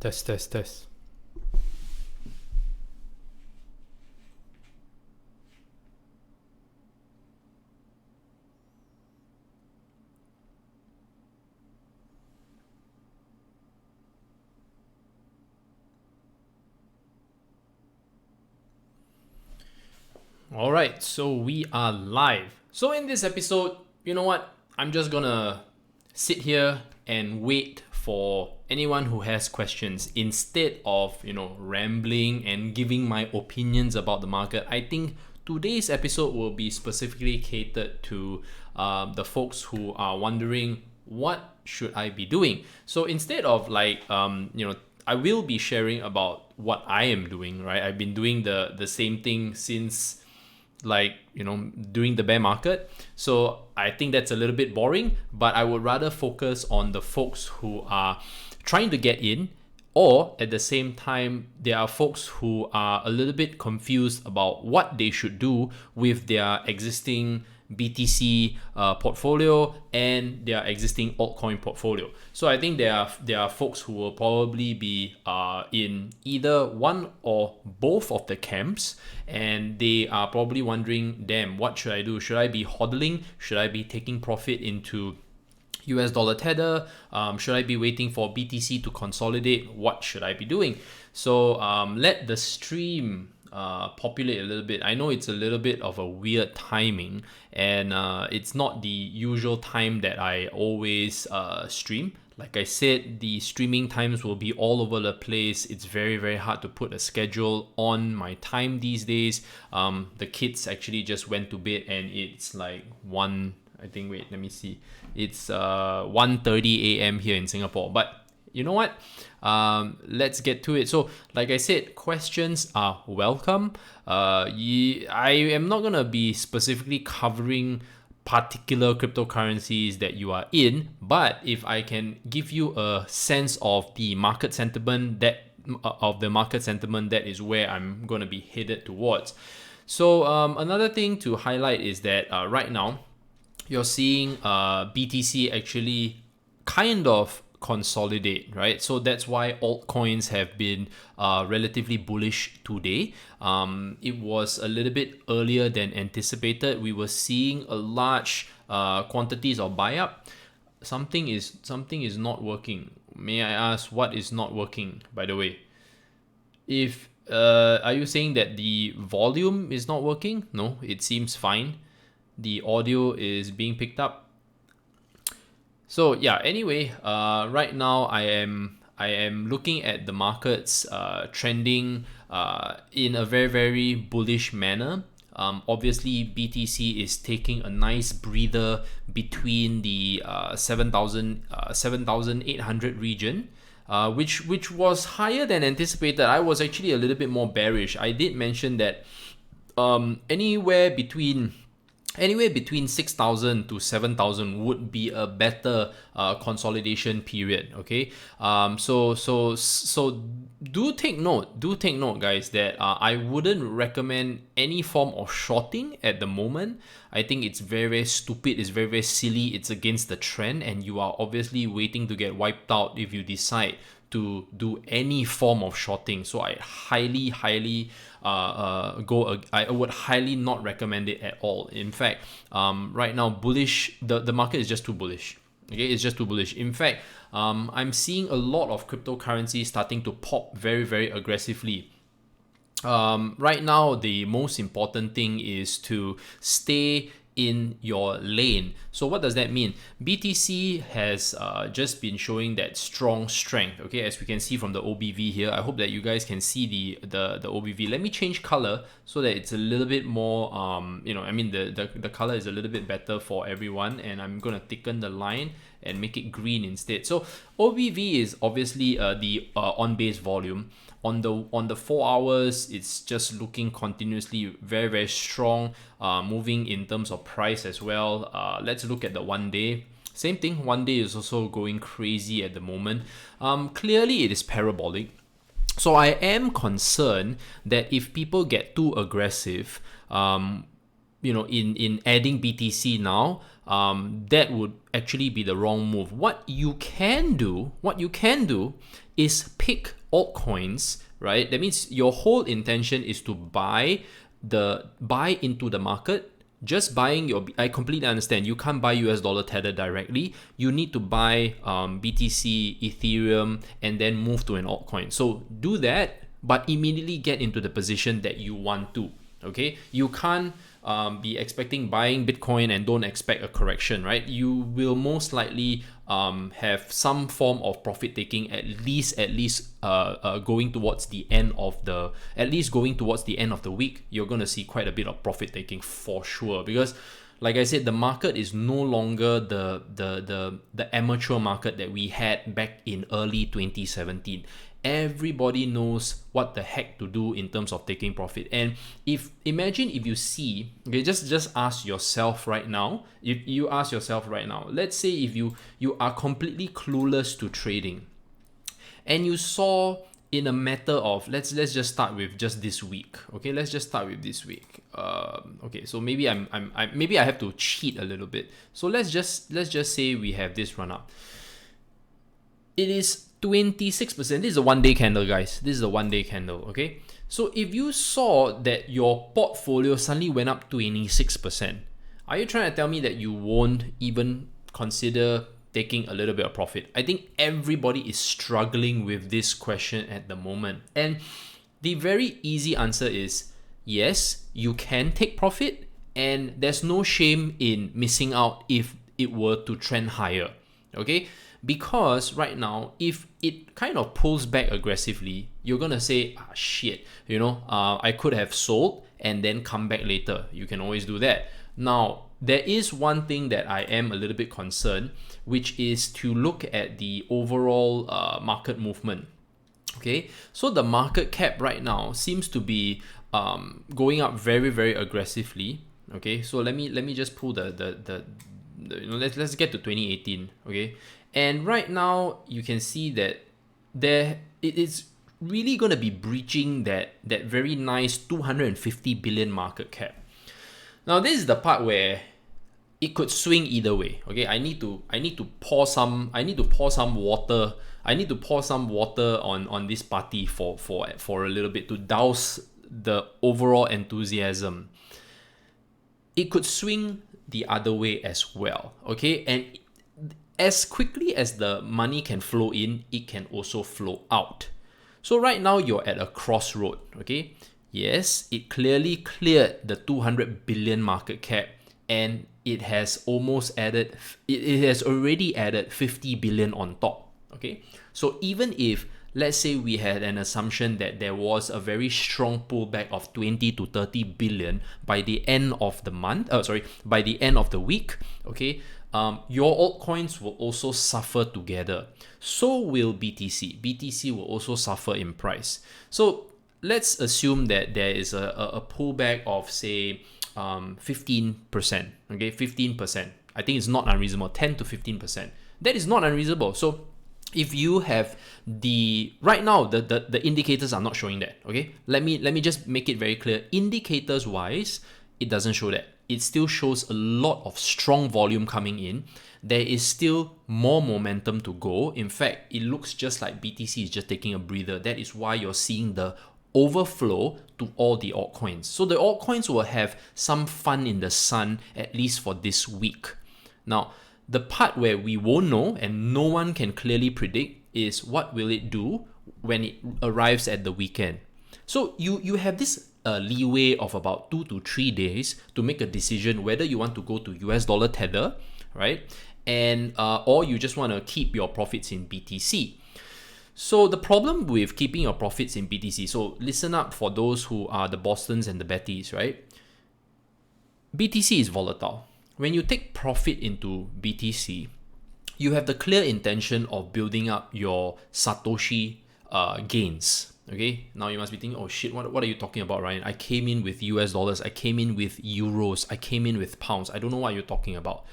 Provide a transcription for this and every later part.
Test, test, test. All right, so we are live. So in this episode, you know what? I'm just gonna sit here and wait for anyone who has questions instead of, rambling and giving my opinions about the market. I think today's episode will be specifically catered to the folks who are wondering what should I be doing. So instead of I will be sharing about what I am doing, right? I've been doing the same thing since during the bear market. So I think that's a little bit boring, but I would rather focus on the folks who are trying to get in, or at the same time, there are folks who are a little bit confused about what they should do with their existing BTC portfolio and their existing altcoin portfolio. So I think there are folks who will probably be in either one or both of the camps, and they are probably wondering, damn, what should I do? Should I be hodling? Should I be taking profit into US dollar tether? Should I be waiting for BTC to consolidate? What should I be doing? So let the stream populate a little bit. I know it's a little bit of a weird timing, and it's not the usual time that I always stream. Like I said, the streaming times will be all over the place. It's very, very hard to put a schedule on my time these days. The kids actually just went to bed, and it's like let me see. It's 1:30 a.m. here in Singapore. But you know what? Let's get to it. So, like I said, questions are welcome. I am not gonna be specifically covering particular cryptocurrencies that you are in, but if I can give you a sense of the market sentiment, that is where I'm gonna be headed towards. So, another thing to highlight is that right now you're seeing BTC actually kind of consolidate, right? So that's why altcoins have been relatively bullish today. It was a little bit earlier than anticipated. We were seeing a large quantities of buy up. Something is not working. May I ask what is not working, by the way? If are you saying that the volume is not working? No, it seems fine. The audio is being picked up. So yeah, anyway, right now I am looking at the markets trending in a very, very bullish manner. Obviously, BTC is taking a nice breather between the 7,800 region, which was higher than anticipated. I was actually a little bit more bearish. I did mention that anywhere between 6,000 to 7,000 would be a better consolidation period. Okay, so do take note, guys, that I wouldn't recommend any form of shorting at the moment. I think it's very, very stupid. It's very, very silly. It's against the trend, and you are obviously waiting to get wiped out if you decide to do any form of shorting. So I highly I would highly not recommend it at all. In fact, right now bullish, the market is just too bullish. Okay, it's just too bullish. In fact, I'm seeing a lot of cryptocurrencies starting to pop very, very aggressively. Right now, the most important thing is to stay in your lane. So what does that mean? BTC has just been showing that strong strength. Okay, as we can see from the OBV here. I hope that you guys can see the OBV. Let me change color so that it's a little bit more the color is a little bit better for everyone, and I'm gonna thicken the line and make it green instead. So OBV is obviously the on base volume. On the 4 hours, it's just looking continuously very, very strong, moving in terms of price as well. Let's look at the 1 day. Same thing, 1 day is also going crazy at the moment. Clearly, it is parabolic. So I am concerned that if people get too aggressive, in adding BTC now, that would actually be the wrong move. What you can do is pick altcoins, right? That means your whole intention is to buy into the market. Just buying I completely understand. You can't buy US dollar Tether directly. You need to buy BTC, Ethereum, and then move to an altcoin. So do that, but immediately get into the position that you want to. Okay, you can't be expecting buying Bitcoin and don't expect a correction, right? You will most likely have some form of profit taking at least going towards the end of the week. You're going to see quite a bit of profit taking for sure, because like I said, the market is no longer the amateur market that we had back in early 2017. Everybody knows what the heck to do in terms of taking profit. And imagine if you see, okay, just ask yourself right now. If you ask yourself right now, let's say if you are completely clueless to trading, and you saw in a matter of let's just start with just this week. Okay, let's just start with this week. Okay, so maybe maybe I have to cheat a little bit. So let's just say we have this run up. It is 26%. This is a 1-day candle, guys. This is a 1-day candle, okay? So if you saw that your portfolio suddenly went up 26%, are you trying to tell me that you won't even consider taking a little bit of profit? I think everybody is struggling with this question at the moment. And the very easy answer is yes, you can take profit, and there's no shame in missing out if it were to trend higher, okay? Because right now, if it kind of pulls back aggressively, you're gonna say, shit, I could have sold and then come back later. You can always do that. Now, there is one thing that I am a little bit concerned, which is to look at the overall market movement. Okay, so the market cap right now seems to be going up very, very aggressively. Okay, so let me just pull let's get to 2018. Okay. And right now, you can see that it is really going to be breaching that very nice 250 billion market cap. Now, this is the part where it could swing either way. Okay, I need to pour some water. I need to pour some water on this party for a little bit to douse the overall enthusiasm. It could swing the other way as well. Okay, and as quickly as the money can flow in, it can also flow out. So right now you're at a crossroad, okay? Yes, it clearly cleared the 200 billion market cap, and it has already added 50 billion on top, okay? So even if, let's say we had an assumption that there was a very strong pullback of 20 to 30 billion by the end of the week, okay? Your altcoins will also suffer together. So will BTC. BTC will also suffer in price. So let's assume that there is a pullback of, say, 15%. Okay, 15%. I think it's not unreasonable. 10 to 15%. That is not unreasonable. So if you have right now the indicators are not showing that. Okay, let me just make it very clear. Indicators wise, it doesn't show that. It still shows a lot of strong volume coming in. There is still more momentum to go. In fact, it looks just like BTC is just taking a breather. That is why you're seeing the overflow to all the altcoins. So the altcoins will have some fun in the sun, at least for this week. Now, the part where we won't know and no one can clearly predict is what will it do when it arrives at the weekend. So you have this leeway of about 2 to 3 days to make a decision whether you want to go to US dollar Tether, right? And or you just want to keep your profits in BTC. So the problem with keeping your profits in BTC, so listen up for those who are the Bostons and the Bettys, right? BTC is volatile. When you take profit into BTC, you have the clear intention of building up your Satoshi gains. Okay, now you must be thinking, oh shit, what are you talking about, Ryan? I came in with US dollars, I came in with euros, I came in with pounds. I don't know what you're talking about.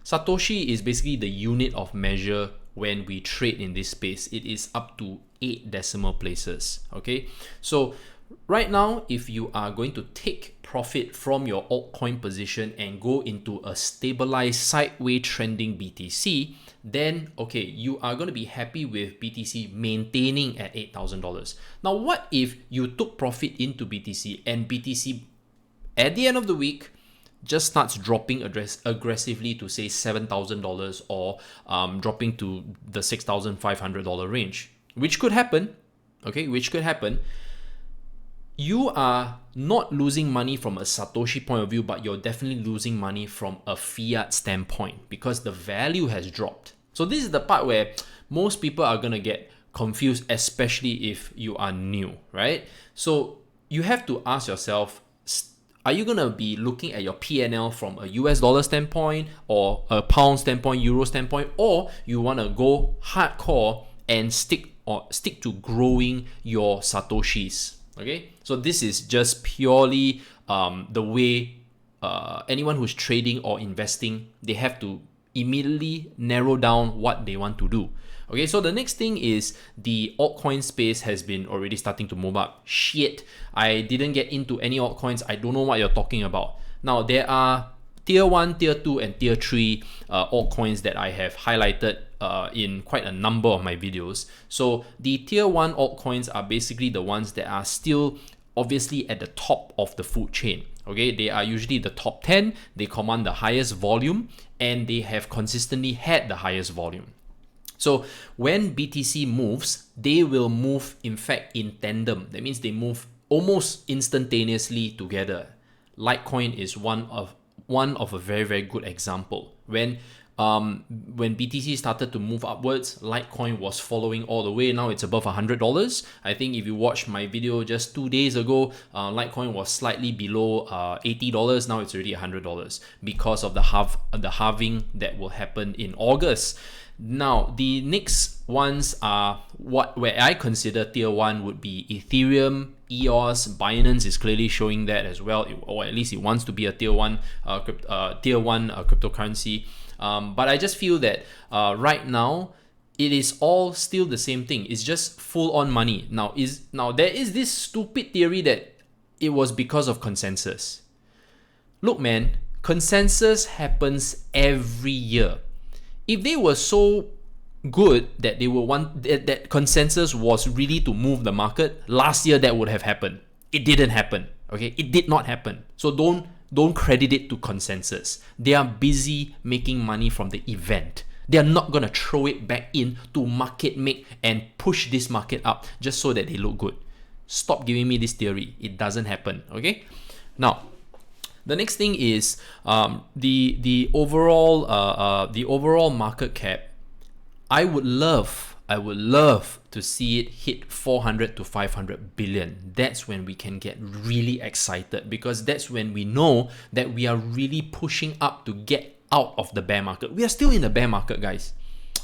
Satoshi is basically the unit of measure when we trade in this space. It is up to 8 decimal places. Okay, so right now, if you are going to take profit from your altcoin position and go into a stabilized sideways trending BTC, then okay, you are going to be happy with BTC maintaining at $8,000. Now, what if you took profit into BTC and BTC at the end of the week just starts dropping aggressively to say $7,000 or dropping to the $6,500 range, which could happen, okay, which could happen. You are not losing money from a Satoshi point of view, but you're definitely losing money from a fiat standpoint because the value has dropped. So this is the part where most people are going to get confused, especially if you are new, right? So you have to ask yourself, are you going to be looking at your P&L from a US dollar standpoint or a pound standpoint, euro standpoint, or you want to go hardcore and stick to growing your Satoshis? Okay, so this is just purely the way anyone who's trading or investing, they have to immediately narrow down what they want to do. Okay, so the next thing is the altcoin space has been already starting to move up. Shit, I didn't get into any altcoins. I don't know what you're talking about. Now, there are tier 1, tier 2, and tier 3 altcoins that I have highlighted in quite a number of my videos. So the tier 1 altcoins are basically the ones that are still obviously at the top of the food chain. Okay, they are usually the top 10, they command the highest volume, and they have consistently had the highest volume. So when BTC moves, they will move in fact in tandem. That means they move almost instantaneously together. Litecoin is one of a very, very good example. When BTC started to move upwards, Litecoin was following all the way. Now it's above $100. I think if you watched my video just 2 days ago, Litecoin was slightly below $80. Now it's already $100 because of the halving that will happen in August. Now, the next ones are where I consider tier 1 would be Ethereum, EOS, Binance is clearly showing that as well, or at least it wants to be a tier 1 cryptocurrency. But I just feel that right now it is all still the same thing. It's just full on money. Now there is this stupid theory that it was because of consensus. Look, man, consensus happens every year. If they were so good that they will want that consensus was really to move the market, last year that would have happened. It didn't happen. Okay, it did not happen. So don't credit it to consensus. They are busy making money from the event. They are not gonna throw it back in to market make and push this market up just so that they look good. Stop giving me this theory. It doesn't happen. Okay, now. The next thing is the overall market cap. I would love to see it hit 400 to 500 billion. That's when we can get really excited because that's when we know that we are really pushing up to get out of the bear market. We are still in the bear market, guys.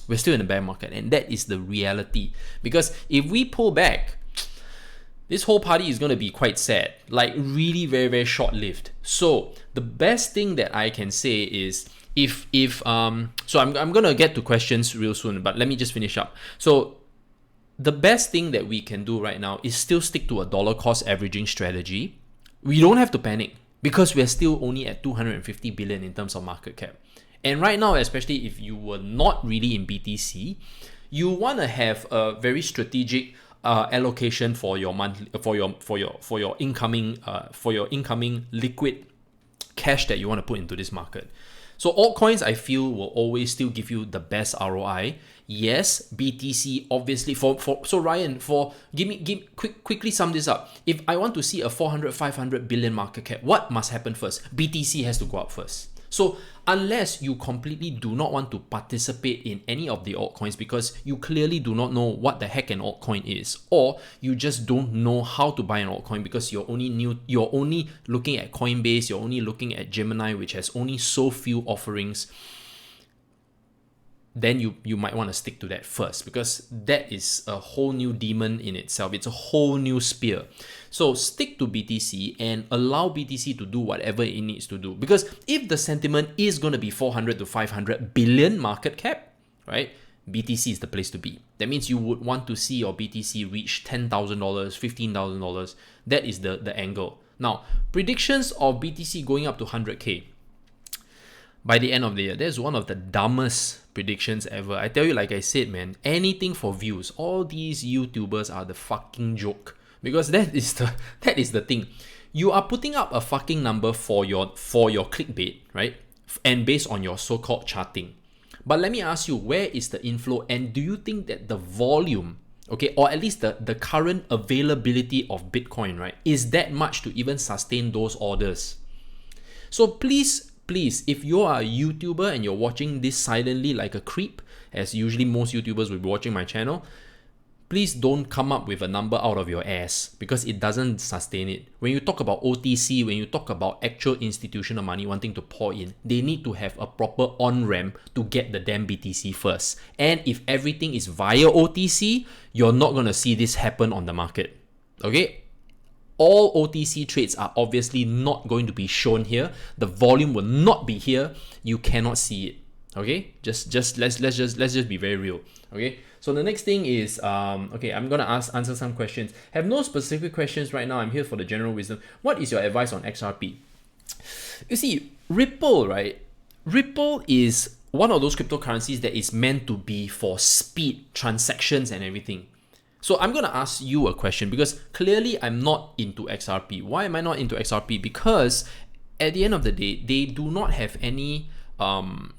We're still in the bear market, and that is the reality. Because if we pull back, this whole party is going to be quite sad, like really very, very short-lived. So the best thing that I can say is so I'm going to get to questions real soon, but let me just finish up. So the best thing that we can do right now is still stick to a dollar cost averaging strategy. We don't have to panic because we're still only at 250 billion in terms of market cap. And right now, especially if you were not really in BTC, you want to have a very strategic allocation for your monthly for your incoming liquid cash that you want to put into this market. So altcoins, I feel, will always still give you the best ROI. Yes, BTC obviously so Ryan, quickly sum this up. If I want to see a 400-500 billion market cap, what must happen first? BTC has to go up first. So unless you completely do not want to participate in any of the altcoins because you clearly do not know what the heck an altcoin is, or you just don't know how to buy an altcoin because you're only looking at Coinbase, you're only looking at Gemini, which has only so few offerings, then you might want to stick to that first because that is a whole new demon in itself. It's a whole new spear. So stick to BTC and allow BTC to do whatever it needs to do. Because if the sentiment is going to be 400 to 500 billion market cap, right? BTC is the place to be. That means you would want to see your BTC reach $10,000, $15,000. That is the angle. Now, predictions of BTC going up to 100K by the end of the year. That's one of the dumbest predictions ever. I tell you, like I said, man, anything for views. All these YouTubers are the fucking joke. Because that is the thing. You are putting up a fucking number for your clickbait, right? And based on your so-called charting. But let me ask you, where is the inflow? And do you think that the volume, okay, or at least the current availability of Bitcoin, right, is that much to even sustain those orders? So please, if you are a YouTuber and you're watching this silently like a creep, as usually most YouTubers will be watching my channel, please don't come up with a number out of your ass because it doesn't sustain it. When you talk about OTC, when you talk about actual institutional money wanting to pour in, they need to have a proper on-ramp to get the damn BTC first. And if everything is via OTC, you're not going to see this happen on the market. Okay? All OTC trades are obviously not going to be shown here. The volume will not be here. You cannot see it. Okay, let's just be very real. Okay, so the next thing is okay, I'm gonna answer some questions. Have no specific questions right now. I'm here for the general wisdom. What is your advice on XRP? You see, Ripple, right? Ripple is one of those cryptocurrencies that is meant to be for speed, transactions, and everything. So I'm gonna ask you a question because clearly I'm not into XRP. Why am I not into XRP? Because at the end of the day, they do not have any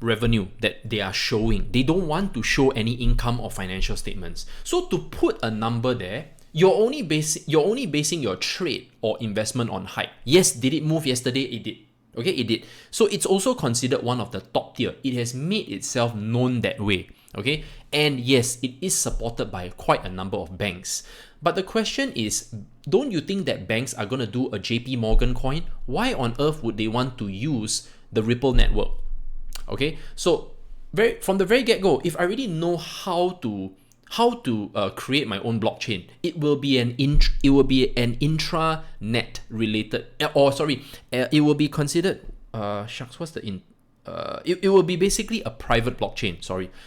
revenue that they are showing. They don't want to show any income or financial statements. So to put a number there, you're only basing your trade or investment on hype. Yes, did it move yesterday? It did. Okay, it did. So it's also considered one of the top tier. It has made itself known that way. Okay, and yes, it is supported by quite a number of banks. But the question is, don't you think that banks are gonna do a JP Morgan coin? Why on earth would they want to use the Ripple network? Okay, so from the very get-go, if I already know how to create my own blockchain, it will be an intranet related, it will be considered it will be basically a private blockchain.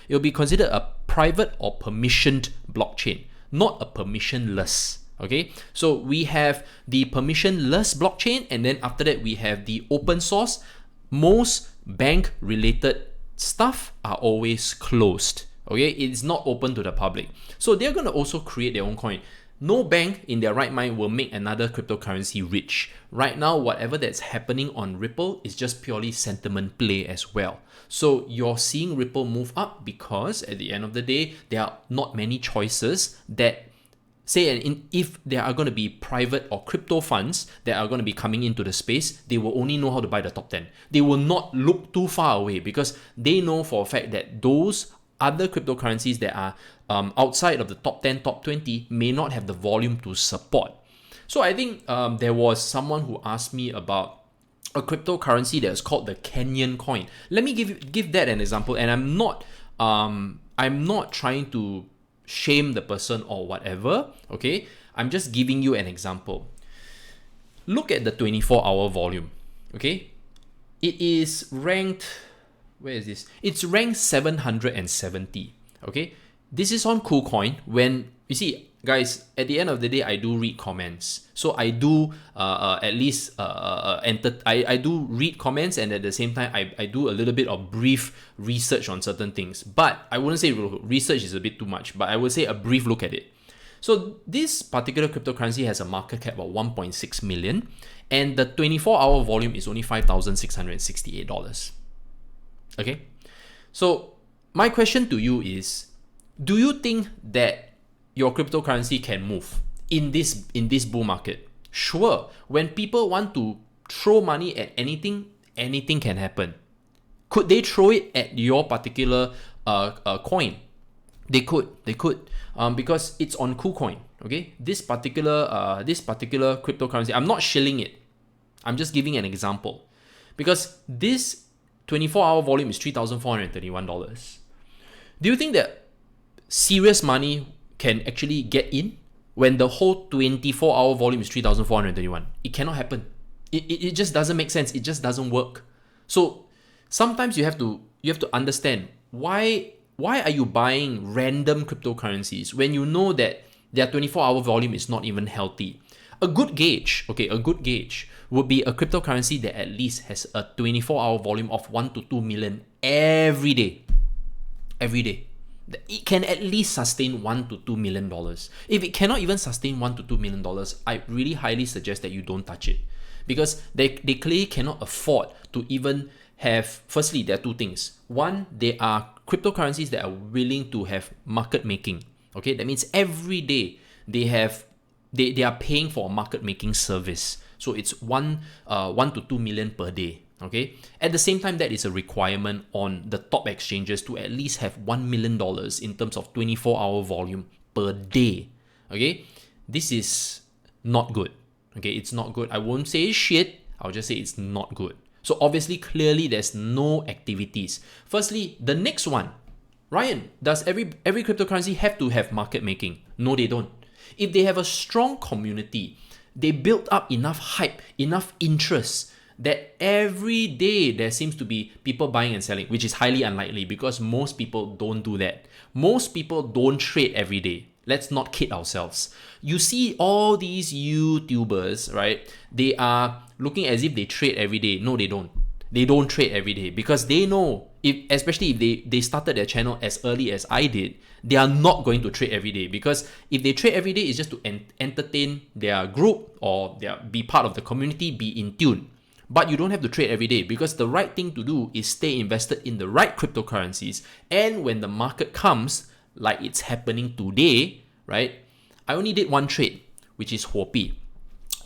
It will be considered a private or permissioned blockchain, not a permissionless. Okay, so we have the permissionless blockchain, and then after that we have the open source. Most bank related stuff are always closed. Okay, it's not open to the public. So they're going to also create their own coin. No bank in their right mind will make another cryptocurrency rich. Right now, whatever that's happening on Ripple is just purely sentiment play as well. So you're seeing Ripple move up because at the end of the day, there are not many choices that if there are going to be private or crypto funds that are going to be coming into the space, they will only know how to buy the top 10. They will not look too far away because they know for a fact that those other cryptocurrencies that are outside of the top 10, top 20 may not have the volume to support. So I think there was someone who asked me about a cryptocurrency that is called the Kenyan coin. Let me give that an example, and I'm not trying to shame the person or whatever, okay? I'm just giving you an example. Look at the 24-hour volume, okay? It is ranked, where is this? It's ranked 770, okay? This is on KuCoin. When, you see, guys, at the end of the day, I do read comments. So I do I do read comments, and at the same time, I do a little bit of brief research on certain things. But I wouldn't say research is a bit too much, but I would say a brief look at it. So this particular cryptocurrency has a market cap of 1.6 million, and the 24-hour volume is only $5,668. Okay? So my question to you is, do you think that your cryptocurrency can move in this bull market? Sure. When people want to throw money at anything can happen. Could they throw it at your particular coin? They could. Because it's on KuCoin. Okay, this particular cryptocurrency, I'm not shilling it. I'm just giving an example, because this 24-hour volume is $3,431. Do you think that serious money can actually get in when the whole 24-hour volume is 3,431? It cannot happen. It just doesn't make sense. It just doesn't work. So sometimes you have to understand why why are you buying random cryptocurrencies when you know that their 24-hour volume is not even healthy? A good gauge would be a cryptocurrency that at least has a 24-hour volume of 1 to 2 million every day. Every day. It can at least sustain $1 to $2 million. If it cannot even sustain $1 to $2 million, I really highly suggest that you don't touch it. Because they clearly cannot afford to even have, firstly, there are two things. One, they are cryptocurrencies that are willing to have market making. Okay, that means every day they are paying for a market making service. So it's 1 to 2 million per day. Okay, at the same time, that is a requirement on the top exchanges to at least have $1 million in terms of 24-hour volume per day. Okay, this is not good. Okay, it's not good. I won't say it's shit. I'll just say it's not good. So obviously, clearly, there's no activities. Firstly, the next one, Ryan, does every cryptocurrency have to have market making? No, they don't. If they have a strong community, they build up enough hype, enough interest, that every day there seems to be people buying and selling, which is highly unlikely because most people don't do that. Most people don't trade every day. Let's not kid ourselves. You see all these YouTubers, right? They are looking as if they trade every day. No, they don't. They don't trade every day because they know, especially if they started their channel as early as I did, they are not going to trade every day, because if they trade every day, it's just to entertain their group or be part of the community, be in tune. But you don't have to trade every day, because the right thing to do is stay invested in the right cryptocurrencies. And when the market comes, like it's happening today, right? I only did one trade, which is Huobi.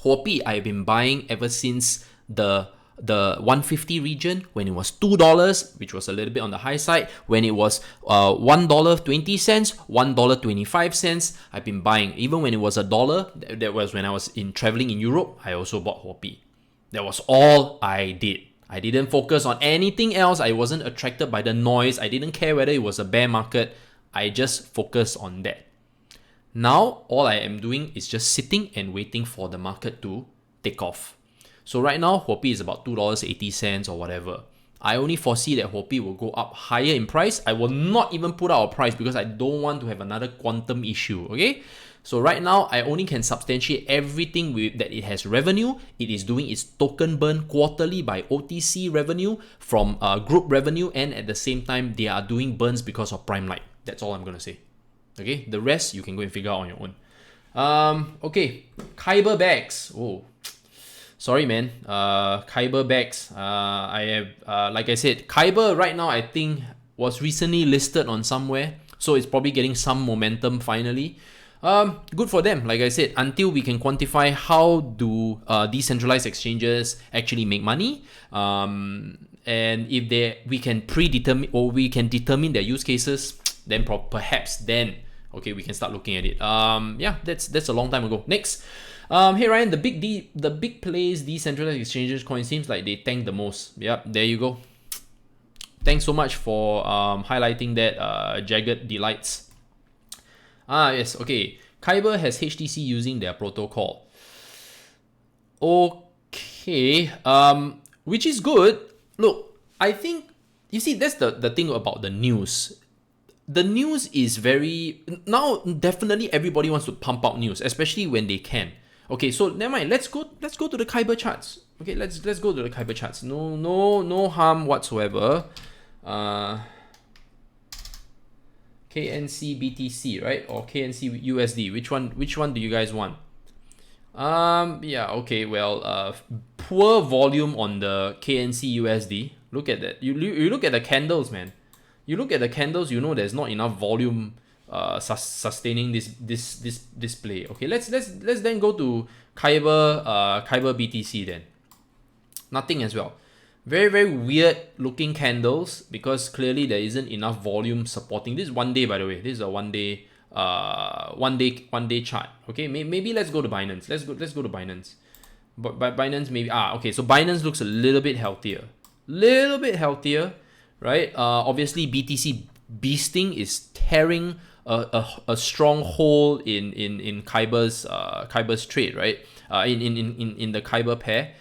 Huobi, I've been buying ever since the 150 region, when it was $2, which was a little bit on the high side. When it was $1.20, $1.25, I've been buying. Even when it was $1, that was when I was traveling in Europe, I also bought Huobi. That was all I did. I didn't focus on anything else. I wasn't attracted by the noise. I didn't care whether it was a bear market. I just focused on that. Now, all I am doing is just sitting and waiting for the market to take off. So right now, Huobi is about $2.80 or whatever. I only foresee that Huobi will go up higher in price. I will not even put out a price because I don't want to have another quantum issue, okay? So right now, I only can substantiate everything that it has revenue. It is doing its token burn quarterly by OTC revenue from group revenue, and at the same time, they are doing burns because of Prime Light. That's all I'm going to say. Okay, the rest you can go and figure out on your own. Okay, Kyber bags. Oh, sorry, man. Kyber bags. I have, like I said, Kyber right now I think was recently listed on somewhere, so it's probably getting some momentum finally. Good for them. Like I said, until we can quantify how do decentralized exchanges actually make money, and if we can predetermine or we can determine their use cases, then perhaps then okay we can start looking at it. Yeah, that's a long time ago. Next. Hey Ryan, the big plays decentralized exchanges coin seems like they tank the most. Yep, there you go. Thanks so much for highlighting that, Jagged Delights. Yes, okay. Kyber has HTC using their protocol. Okay, which is good. Look, I think, you see, that's the thing about the news. The news is very, now definitely everybody wants to pump out news, especially when they can. Okay, so never mind. Let's go to the Kyber charts. Okay, let's go to the Kyber charts. No harm whatsoever. KNC BTC, right? Or KNC USD. Which one do you guys want? Yeah, okay. Well, poor volume on the KNC USD. Look at that. You look at the candles, man. You look at the candles, you know there's not enough volume sustaining this play. Okay, let's then go to Kyber BTC then. Nothing as well. Very, very weird looking candles, because clearly there isn't enough volume supporting. This is 1 day, by the way. This is a 1 day one day chart. Okay, maybe let's go to Binance. Let's go to Binance. But Binance maybe okay, so Binance looks a little bit healthier. Right? Obviously BTC beasting is tearing a strong hole in Kyber's trade, right? In the Kyber pair.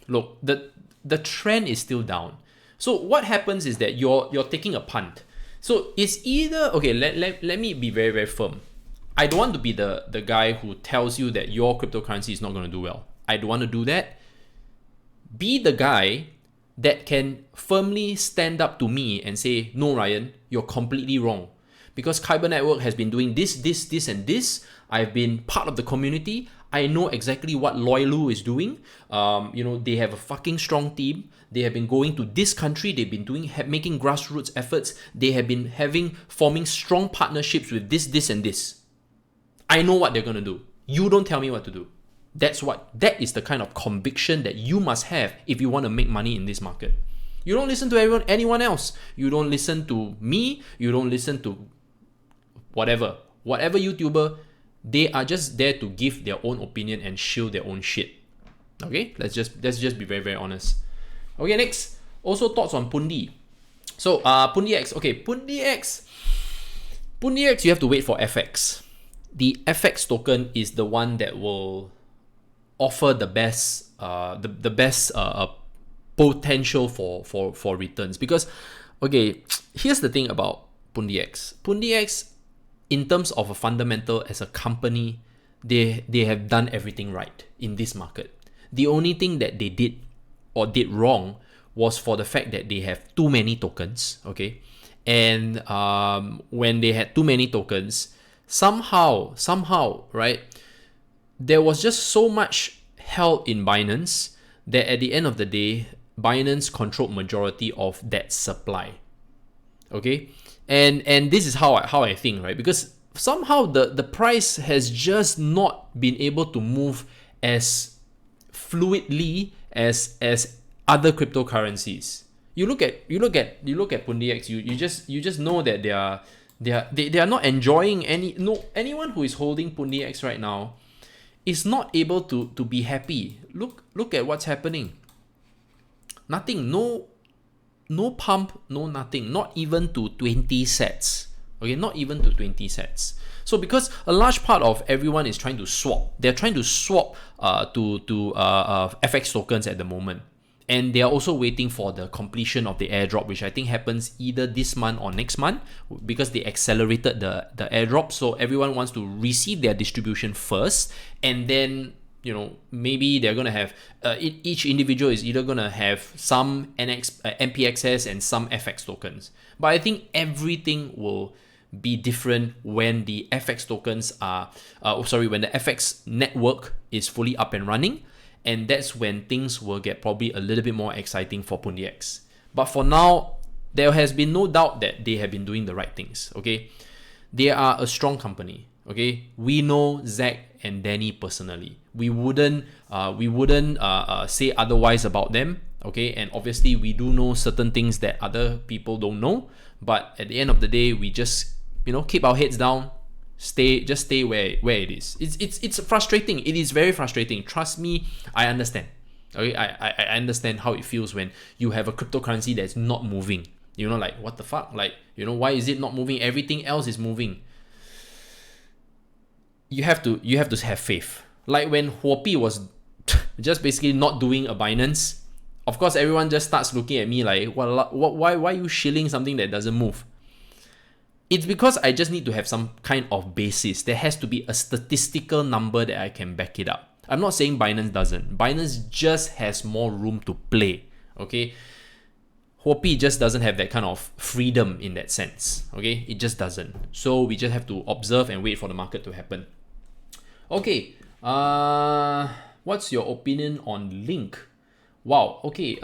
Look, the trend is still down. So what happens is that you're taking a punt. So it's either, okay, let me be very, very firm. I don't want to be the guy who tells you that your cryptocurrency is not going to do well. I don't want to do that. Be the guy that can firmly stand up to me and say, no, Ryan, you're completely wrong. Because Kyber Network has been doing this, and this. I've been part of the community. I know exactly what Loilu is doing. They have a fucking strong team. They have been going to this country. They've been making grassroots efforts. They have been forming strong partnerships with this, and this. I know what they're going to do. You don't tell me what to do. That is the kind of conviction that you must have if you want to make money in this market. You don't listen to anyone else. You don't listen to me. You don't listen to whatever YouTuber. They are just there to give their own opinion and shield their own shit. Okay, let's just be very, very honest. Okay, next, also thoughts on Pundi. So Pundi X. Okay, Pundi X, you have to wait for FX. The FX token is the one that will offer the best potential for returns. Because, okay, here's the thing about Pundi X. Pundi X, in terms of a fundamental as a company, they have done everything right in this market. The only thing that they did wrong was for the fact that they have too many tokens, okay? And when they had too many tokens, somehow, right, there was just so much held in Binance that at the end of the day, Binance controlled majority of that supply, okay? And this is how I think, right? Because somehow the price has just not been able to move as fluidly as other cryptocurrencies. You look at Pundi X, you just know that they are not enjoying anyone who is holding Pundi X right now is not able to be happy. Look at what's happening. Nothing, no pump, no nothing, not even to 20 sets. Okay, not even to 20 sets. So because a large part of everyone is trying to swap, they're trying to swap to FX tokens at the moment. And they are also waiting for the completion of the airdrop, which I think happens either this month or next month, because they accelerated the airdrop. So everyone wants to receive their distribution first, and then maybe they're gonna have each individual is either gonna have some MPXS and some FX tokens. But I think everything will be different when the FX tokens when the FX network is fully up and running. And that's when things will get probably a little bit more exciting for Pundi X. But for now, there has been no doubt that they have been doing the right things, okay? They are a strong company, okay? We know Zach and Danny personally. We wouldn't say otherwise about them, okay? And obviously, we do know certain things that other people don't know. But at the end of the day, we just, keep our heads down, stay where it is. It's frustrating. It is very frustrating. Trust me, I understand. Okay, I understand how it feels when you have a cryptocurrency that's not moving. Like, what the fuck? Like, why is it not moving? Everything else is moving. You have to have faith. Like when Huopi was just basically not doing a Binance, of course everyone just starts looking at me like, why are you shilling something that doesn't move? It's because I just need to have some kind of basis. There has to be a statistical number that I can back it up. I'm not saying Binance doesn't. Binance just has more room to play, okay? Huopi just doesn't have that kind of freedom in that sense, okay? It just doesn't. So we just have to observe and wait for the market to happen. Okay, what's your opinion on Link? Wow, okay,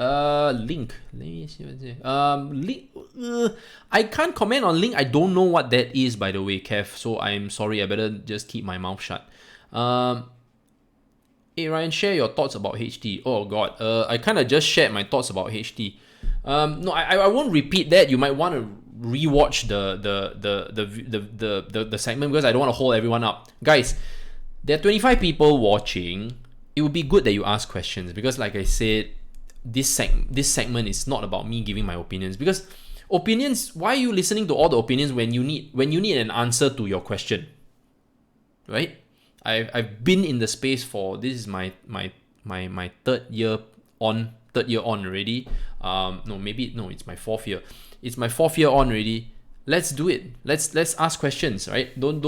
Link. Let me see what's it. Link. I can't comment on Link. I don't know what that is, by the way, Kev. So I'm sorry. I better just keep my mouth shut. Hey Ryan, share your thoughts about HT. Oh God, I kind of just shared my thoughts about HT. No, I won't repeat that. You might want to rewatch the segment because I don't want to hold everyone up, guys. There are 25 people watching. It would be good that you ask questions because, like I said, this segment is not about me giving my opinions. Because opinions, why are you listening to all the opinions when you need an answer to your question, right? I've been in the space for this is my third year on third year on already. No, it's my fourth year. It's my fourth year on already. Let's do it. Let's ask questions, right? Don't.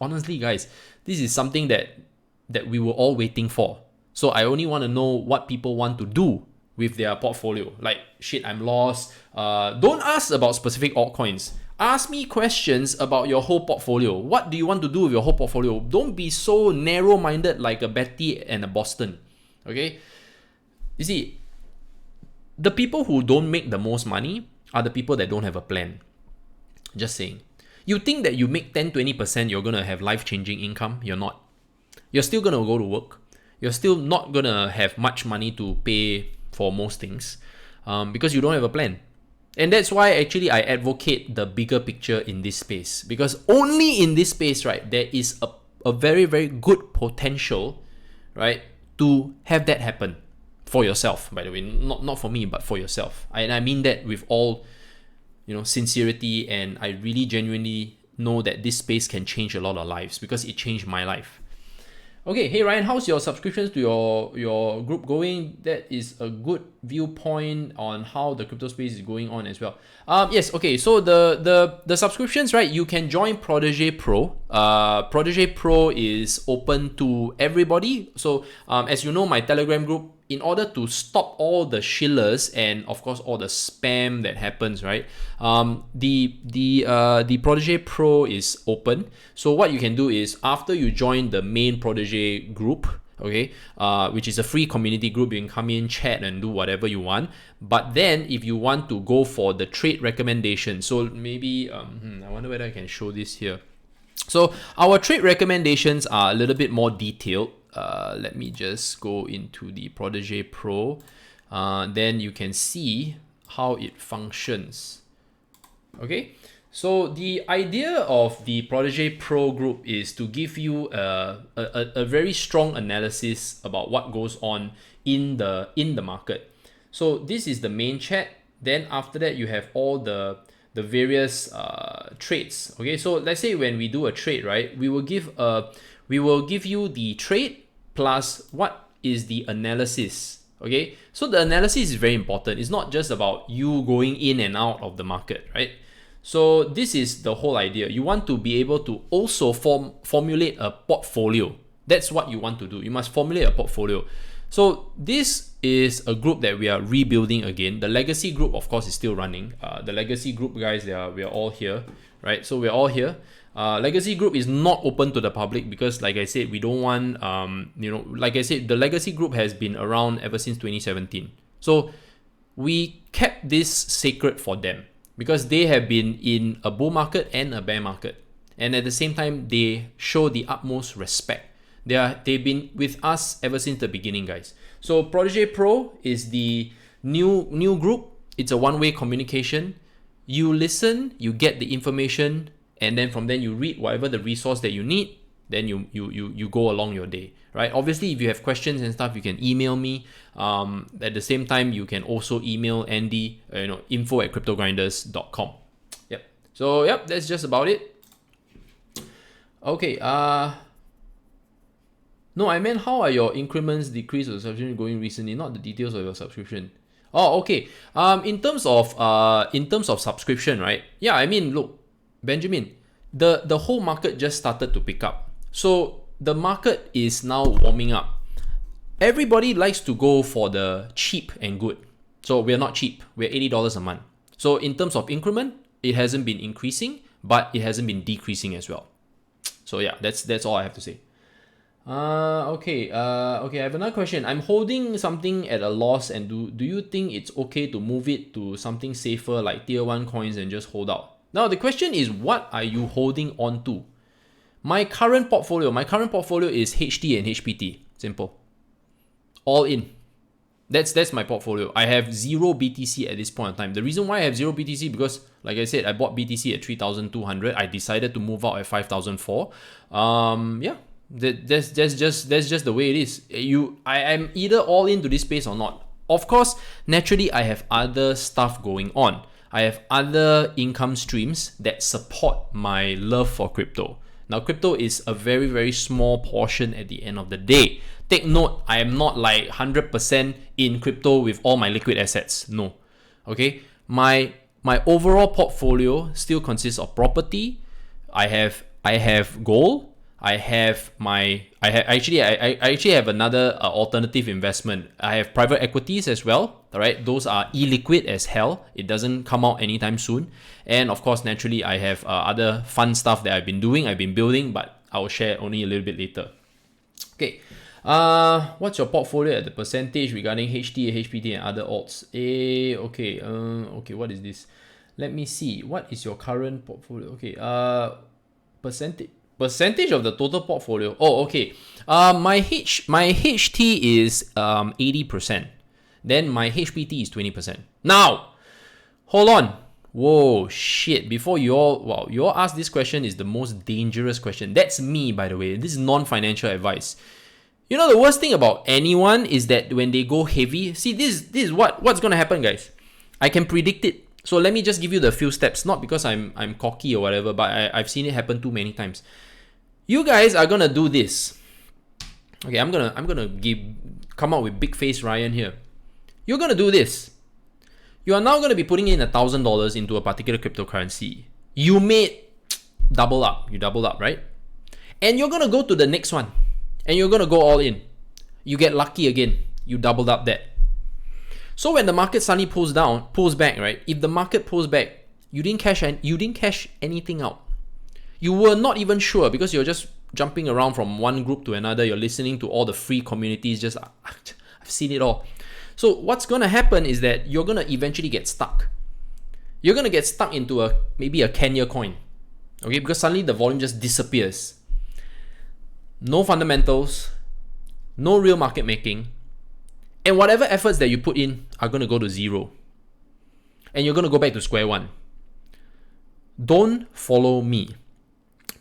Honestly, guys, this is something that we were all waiting for. So I only want to know what people want to do with their portfolio. Like, shit, I'm lost. Don't ask about specific altcoins. Ask me questions about your whole portfolio. What do you want to do with your whole portfolio? Don't be so narrow-minded like a Betty and a Boston. Okay? You see, the people who don't make the most money are the people that don't have a plan. Just saying. You think that you make 10-20%, you're going to have life-changing income? You're not. You're still going to go to work. You're still not going to have much money to pay for most things because you don't have a plan. And that's why actually I advocate the bigger picture in this space, because only in this space, right, there is a very, very good potential, right, to have that happen for yourself, by the way, not for me, but for yourself. And I mean that with all, sincerity, and I really genuinely know that this space can change a lot of lives because it changed my life. Okay, hey Ryan, how's your subscriptions to your group going? That is a good viewpoint on how the crypto space is going on as well. Yes, okay, so the subscriptions, right? You can join Protégé Pro. Protégé Pro is open to everybody. So as you know, my Telegram group, in order to stop all the shillers and of course all the spam that happens, right? The Protégé Pro is open. So what you can do is, after you join the main Protégé group, okay, which is a free community group, you can come in, chat, and do whatever you want. But then if you want to go for the trade recommendation, so maybe I wonder whether I can show this here. So our trade recommendations are a little bit more detailed. Let me just go into the Protégé Pro. Then you can see how it functions. Okay, so the idea of the Protégé Pro group is to give you a very strong analysis about what goes on in the market. So this is the main chat. Then after that, you have all the various trades. Okay, so let's say when we do a trade, right, we will give you the trade plus what is the analysis. Okay, so the analysis is very important. It's not just about you going in and out of the market, right? So this is the whole idea. You want to be able to also formulate a portfolio. That's what you want to do. You must formulate a portfolio. So this is a group that we are rebuilding again. The legacy group, of course, is still running. The legacy group guys, we are all here, right? So we're all here. Legacy group is not open to the public because, like I said, we don't want, like I said, the legacy group has been around ever since 2017. So we kept this sacred for them because they have been in a bull market and a bear market. And at the same time, they show the utmost respect. They've been with us ever since the beginning, guys. So Protégé Pro is the new group. It's a one-way communication. You listen, you get the information, and then from then you read whatever the resource that you need, then you go along your day, right? Obviously, if you have questions and stuff, you can email me. At the same time, you can also email Andy, info@cryptogrinders.com. Yep. So yep, that's just about it. Okay. No, I meant how are your increments, decrease, or subscription going recently, not the details of your subscription. Oh, okay. In terms of subscription, right? Yeah, I mean, look, Benjamin, the whole market just started to pick up. So the market is now warming up. Everybody likes to go for the cheap and good. So we're not cheap. We're $80 a month. So in terms of increment, it hasn't been increasing, but it hasn't been decreasing as well. So yeah, that's all I have to say. Okay, I have another question. I'm holding something at a loss, and do you think it's okay to move it to something safer like tier 1 coins and just hold out? Now the question is, what are you holding on to? My current portfolio is HT and HPT. Simple. All in. That's my portfolio. I have 0 BTC at this point in time. The reason why I have 0 BTC because, like I said, I bought BTC at 3,200. I decided to move out at 5,004. Yeah. That's just the way it is. I'm either all into this space or not. Of course, naturally, I have other stuff going on. I have other income streams that support my love for crypto. Now, crypto is a very, very small portion at the end of the day. Take note, I am not like 100% in crypto with all my liquid assets. No. Okay? My overall portfolio still consists of property. I have gold. I actually have another alternative investment. I have private equities as well. All right, those are illiquid as hell. It doesn't come out anytime soon. And of course, naturally, I have other fun stuff that I've been building, but I will share only a little bit later. Okay. What's your portfolio at the percentage regarding HT, HPT, and other alts? Okay, what is this? Let me see. What is your current portfolio? Okay, percentage of the total portfolio. Oh, okay. My HT is 80%. Then my HPT is 20%. Now, hold on. Whoa, shit. Before you all ask this question is the most dangerous question. That's me, by the way. This is non-financial advice. You know, the worst thing about anyone is that when they go heavy, see, this is what's gonna happen, guys. I can predict it. So let me just give you the few steps, not because I'm cocky or whatever, but I've seen it happen too many times. You guys are gonna do this. Okay, I'm gonna come out with big face Ryan here. You're gonna do this. You are now gonna be putting in $1,000 into a particular cryptocurrency. You made double up. You doubled up, right? And you're gonna go to the next one. And you're gonna go all in. You get lucky again. You doubled up that. So when the market suddenly pulls back, right? If the market pulls back, you didn't cash anything out. You were not even sure because you're just jumping around from one group to another. You're listening to all the free communities. I've seen it all. So what's gonna happen is that you're gonna eventually get stuck. You're gonna get stuck into maybe a Kenya coin, okay? Because suddenly the volume just disappears. No fundamentals, no real market making, and whatever efforts that you put in are going to go to zero. And you're going to go back to square one. Don't follow me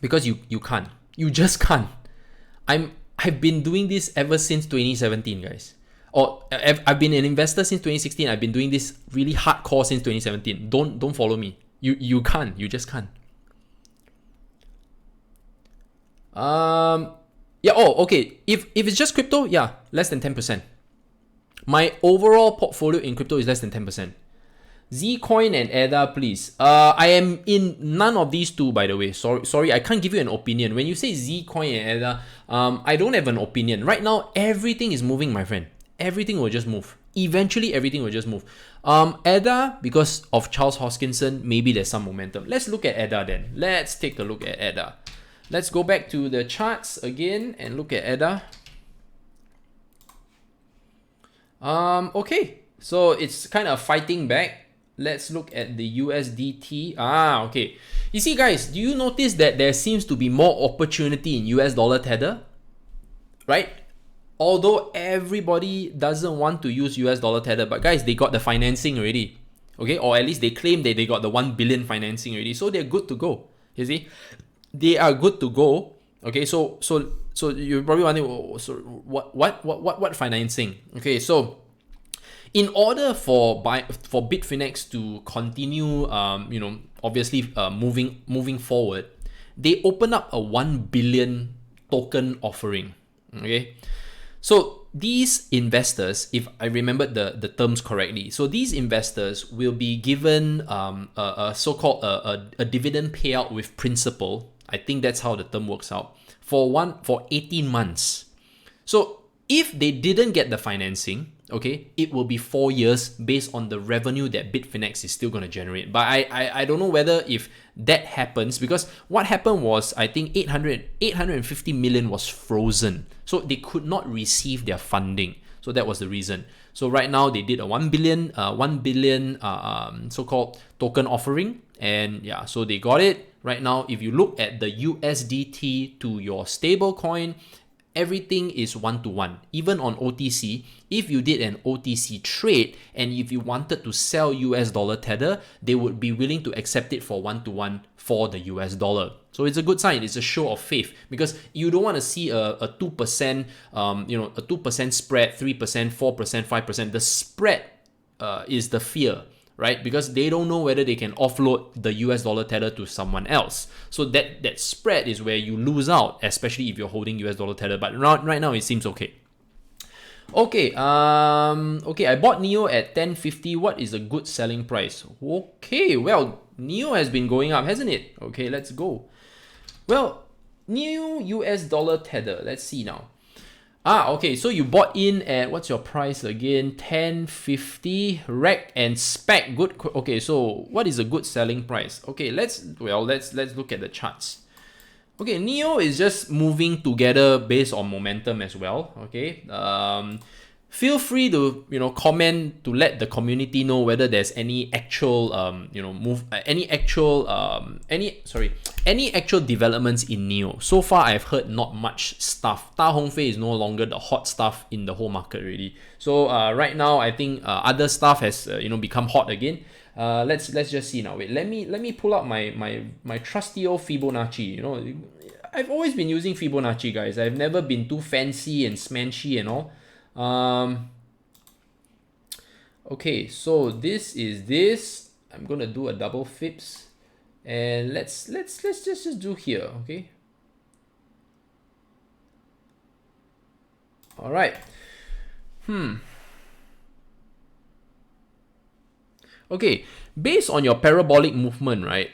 because you can't. You just can't. I've been doing this ever since 2017, guys. Or I've been an investor since 2016. I've been doing this really hardcore since 2017. Don't follow me. You can't. You just can't. Yeah, okay. If it's just crypto, yeah, less than 10%. My overall portfolio in crypto is less than 10%. Zcoin and ADA, please. I am in none of these two, by the way. Sorry, I can't give you an opinion. When you say Zcoin and ADA, I don't have an opinion. Right now, everything is moving, my friend. Everything will just move. Eventually, everything will just move. ADA, because of Charles Hoskinson, maybe there's some momentum. Let's look at ADA then. Let's take a look at ADA. Let's go back to the charts again and look at ADA. Okay, so it's kind of fighting back. Let's look at the USDT. Okay. You see, guys, do you notice that there seems to be more opportunity in US dollar tether? Right? Although everybody doesn't want to use US dollar tether, but guys, they got the financing already. Okay, or at least they claim that they got the 1 billion financing already. So they're good to go. You see? They are good to go. Okay, so you're probably wondering, so what financing? Okay, so in order for Bitfinex to continue, obviously moving forward, they open up a 1 billion token offering. Okay, so these investors, if I remember the terms correctly, so these investors will be given a so-called a dividend payout with principal. I think that's how the term works out for 18 months. So if they didn't get the financing, okay, it will be 4 years based on the revenue that Bitfinex is still going to generate. But I don't know whether if that happens, because what happened was, I think 850 million was frozen. So they could not receive their funding. So that was the reason. So right now they did a 1 billion so-called token offering. And yeah, so they got it. Right now, if you look at the USDT to your stable coin, everything is 1-to-1. Even on OTC, if you did an OTC trade and if you wanted to sell US dollar tether, they would be willing to accept it for 1-to-1 for the US dollar. So it's a good sign. It's a show of faith, because you don't want to see a 2%, a 2% spread, 3%, 4%, 5%. The spread is the fear, right? Because they don't know whether they can offload the US dollar tether to someone else. So that spread is where you lose out, especially if you're holding US dollar tether. But right now it seems okay. Okay, okay, I bought NEO at 10.50. What is a good selling price? Okay, well, NEO has been going up, hasn't it? Okay, let's go. Well, new US dollar tether. Let's see now. Okay, so you bought in at, what's your price again? 10.50 rec and spec. Good. Okay, so what is a good selling price? Okay, let's look at the charts. Okay, NEO is just moving together based on momentum as well. Okay, feel free to comment to let the community know whether there's any actual any actual developments in NEO. So far, I've heard not much stuff. Ta Hongfei is no longer the hot stuff in the whole market already. So right now, I think other stuff has become hot again. Let's just see now. Wait, let me pull out my trusty old Fibonacci. I've always been using Fibonacci, guys. I've never been too fancy and smanchy and all. Okay, so this is this. I'm gonna do a double Fibs, and let's just do here. Okay. All right. Okay, based on your parabolic movement, right?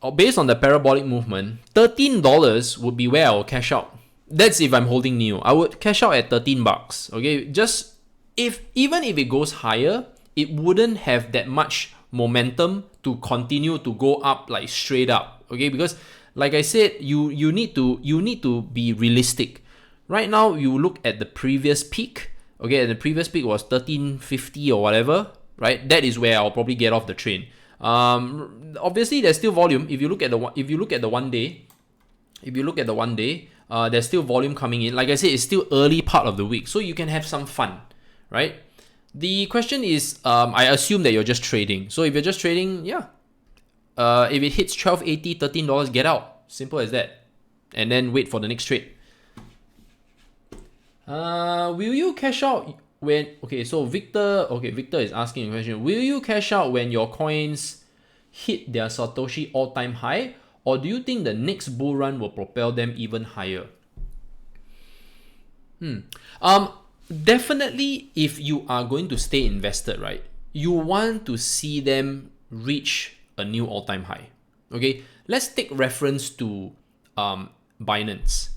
Or based on the parabolic movement, $13 would be where I will cash out. That's if I'm holding NEO. I would cash out at $13. Okay, just even if it goes higher, it wouldn't have that much momentum to continue to go up like straight up. Okay, because like I said, you need to be realistic. Right now, you look at the previous peak. Okay, and the previous peak was 1350 or whatever. Right, that is where I'll probably get off the train. Obviously, there's still volume. If you look at the 1 day, there's still volume coming in. Like I said, it's still early part of the week, so you can have some fun, right? The question is, I assume that you're just trading. So if you're just trading, yeah, if it hits $12.80, $13, get out. Simple as that, and then wait for the next trade. Will you cash out when? Okay, so Victor is asking a question. Will you cash out when your coins hit their Satoshi all-time high, or do you think the next bull run will propel them even higher? Definitely, if you are going to stay invested, right, you want to see them reach a new all-time high. Okay, let's take reference to Binance.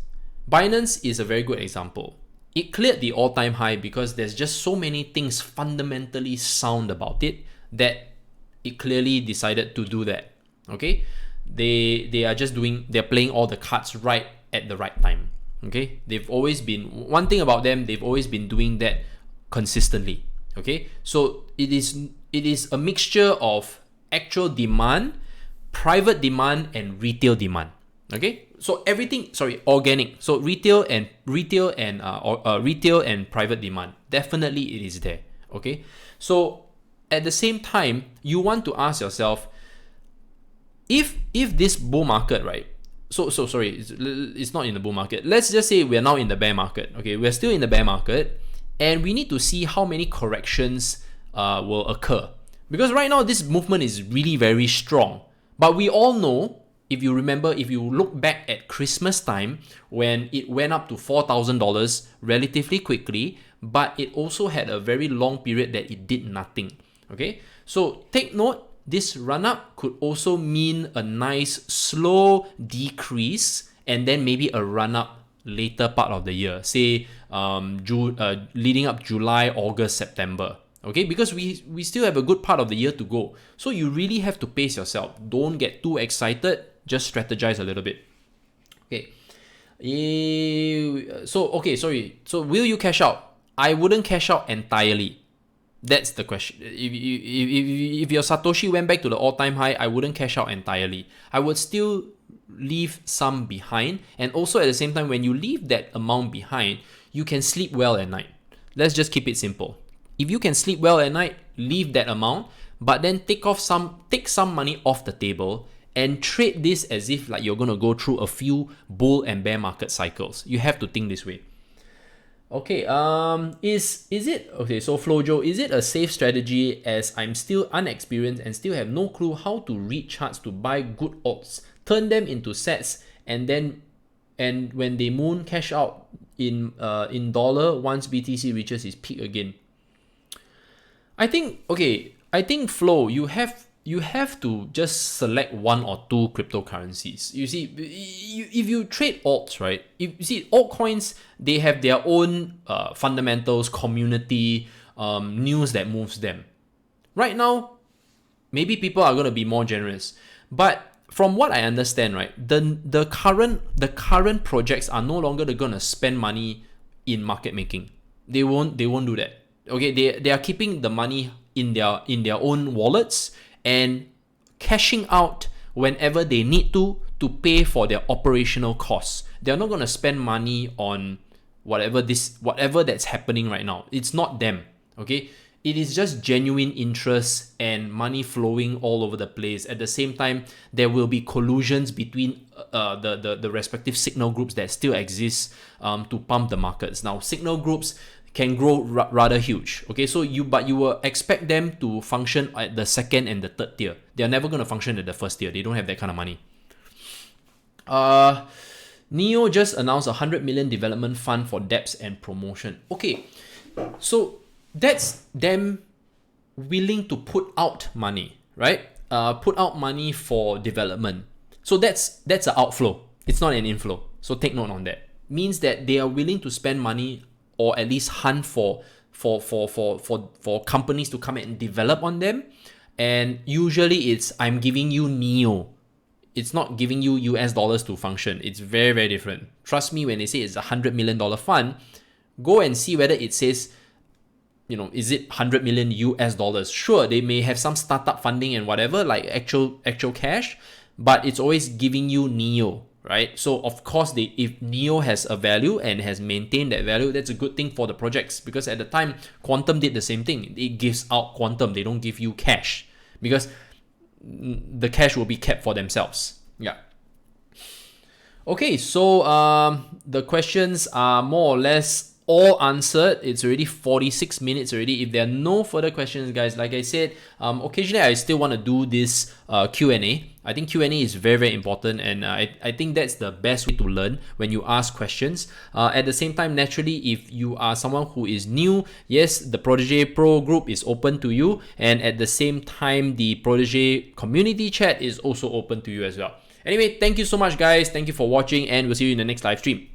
Binance is a very good example. It cleared the all-time high because there's just so many things fundamentally sound about it that it clearly decided to do that. Okay, they're playing all the cards right at the right time. Okay, they've always been, one thing about them, they've always been doing that consistently. Okay, so it is a mixture of actual demand, private demand, and retail demand. Okay, so everything, organic. So retail and private demand, definitely it is there. Okay, so at the same time, you want to ask yourself, if this bull market, right? So sorry, it's not in the bull market. Let's just say we're now in the bear market. Okay, we're still in the bear market, and we need to see how many corrections will occur, because right now this movement is really very strong. But we all know, if you remember, if you look back at Christmas time, when it went up to $4,000 relatively quickly, but it also had a very long period that it did nothing. Okay, so take note, this run-up could also mean a nice slow decrease and then maybe a run-up later part of the year, say leading up July, August, September. Okay, because we still have a good part of the year to go. So you really have to pace yourself. Don't get too excited. Just strategize a little bit. Okay. So will you cash out? I wouldn't cash out entirely. That's the question. If your Satoshi went back to the all-time high, I wouldn't cash out entirely. I would still leave some behind. And also at the same time, when you leave that amount behind, you can sleep well at night. Let's just keep it simple. If you can sleep well at night, leave that amount, but then take some money off the table and trade this as if like you're going to go through a few bull and bear market cycles. You have to think this way. Okay, is it okay? So Flojo, is it a safe strategy, as I'm still unexperienced and still have no clue how to read charts to buy good alts, turn them into sets, and when they moon cash out in dollar once BTC reaches its peak again? I think Flo, you have to just select one or two cryptocurrencies. You see, if you trade alts, right? If you see altcoins, they have their own fundamentals, community, news that moves them. Right now, maybe people are going to be more generous, but from what I understand, right, the current projects are no longer going to spend money in market making. They won't do that. Okay, they are keeping the money in their own wallets and cashing out whenever they need to pay for their operational costs. They're not going to spend money on whatever that's happening right now. It's not them. Okay, it is just genuine interest and money flowing all over the place. At the same time, there will be collusions between the respective signal groups that still exist to pump the markets. Now, signal groups can grow rather huge. Okay, so you will expect them to function at the second and the third tier. They are never going to function at the first tier. They don't have that kind of money. NEO just announced a 100 million development fund for dApps and promotion. Okay, so that's them willing to put out money, right? Put out money for development. So that's an outflow. It's not an inflow. So take note on that. Means that they are willing to spend money or at least hunt for companies to come and develop on them. And usually it's I'm giving you NEO. It's not giving you US dollars to function. It's very, very different. Trust me, when they say it's a $100 million fund, go and see whether it says, is it 100 million US dollars? Sure, they may have some startup funding and whatever, like actual cash, but it's always giving you NEO, right? So of course, if NEO has a value and has maintained that value, that's a good thing for the projects, because at the time, Quantum did the same thing. It gives out Quantum. They don't give you cash because the cash will be kept for themselves. Yeah. Okay, so the questions are more or less all answered. It's already 46 minutes already. If there are no further questions, guys, like I said, occasionally I still want to do this Q&A. I think Q&A is very, very important, and I think that's the best way to learn when you ask questions. At the same time, naturally, if you are someone who is new, yes, the Protégé Pro group is open to you, and at the same time, the Protégé community chat is also open to you as well. Anyway, thank you so much, guys. Thank you for watching, and we'll see you in the next live stream.